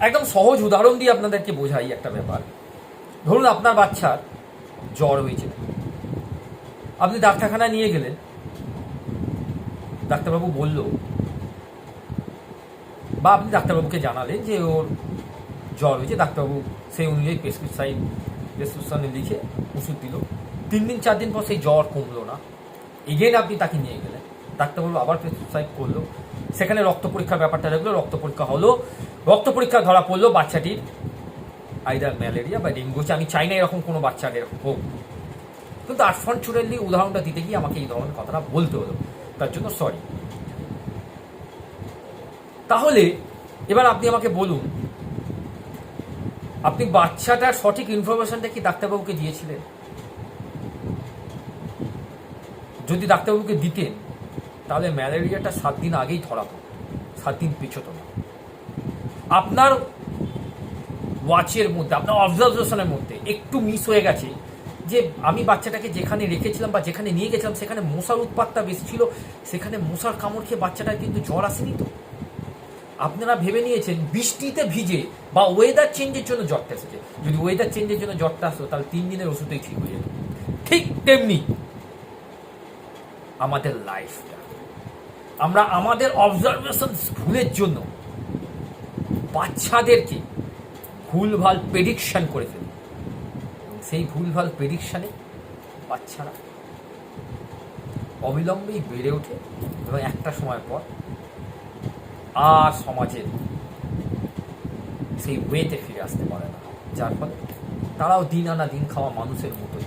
একদম সহজ উদাহরণ দিয়ে আপনাদেরকে বোঝাই একটা ব্যাপার। ধরুন আপনার বাচ্চার জ্বর হয়েছে, আপনি ডাক্তারখানায় নিয়ে গেলেন, ডাক্তারবাবু বলল বা আপনি ডাক্তারবাবুকে জানালেন যে ওর জ্বর হয়েছে, ডাক্তারবাবু সেই অনুযায়ী প্রেসক্রিপশানে লিখে ওষুধ দিল। 3 দিন 4 দিন পর সেই জ্বর কমলো না, এগেন আপনি তাকে নিয়ে গেলেন, ডাক্তারবাবু আবার প্রেসক্রাইব করলো, সেখানে রক্ত পরীক্ষার ব্যাপারটা দেখলো, রক্ত পরীক্ষা হলো, রক্ত পরীক্ষা ধরা পড়লো বাচ্চাটির আইদার ম্যালেরিয়া বা ডেঙ্গু হচ্ছে। আমি চাই না এরকম কোনো বাচ্চার এরকম হোক, কিন্তু আনফর্চুনেটলি উদাহরণটা দিতে গিয়ে আমাকে এই ধরনের কথাটা বলতে হলো, তার জন্য সরি। তাহলে এবার আপনি আমাকে বলুন, আপনি বাচ্চাটার সঠিক ইনফরমেশনটা কি ডাক্তারবাবুকে দিয়েছিলেন? যদি ডাক্তারবাবুকে দিতেন তাহলে ম্যালেরিয়াটা 7 দিন আগেই ধরা পড়ত, 7 দিন পেছোত না। আপনার ওয়াচের মধ্যে, আপনার অবজারভেশনের মধ্যে একটু মিস হয়ে গেছে যে আমি বাচ্চাটাকে যেখানে রেখেছিলাম বা যেখানে নিয়ে গেছিলাম সেখানে মশার উৎপাতটা বেশি ছিল, সেখানে মশার কামড় খেয়ে বাচ্চাটার কিন্তু জ্বর আসেনি। তো আপনারা ভেবে নিয়েছেন বৃষ্টিতে ভিজে বা ওয়েদার চেঞ্জের জন্য জ্বরটা এসেছে। যদি ওয়েদার চেঞ্জের জন্য জ্বরটা আসতো তাহলে 3 দিনের ওষুধেই ঠিক হয়ে যেত। ঠিক তেমনি আমাদের লাইফটা, আমরা আমাদের অবজারভেশন ভুলের জন্য বাচ্চাদেরকে ভুলভাল প্রেডিকশন করে ফেলি। সেই ভুলভাল প্রেডিকশানে বাচ্চারা অবিলম্বেই বেড়ে ওঠে এবং একটা সময় পর আর সমাজের সেই ওয়েতে ফিরে আসতে পারে না, যার ফলে তারাও দিন আনা দিন খাওয়া মানুষের মতোই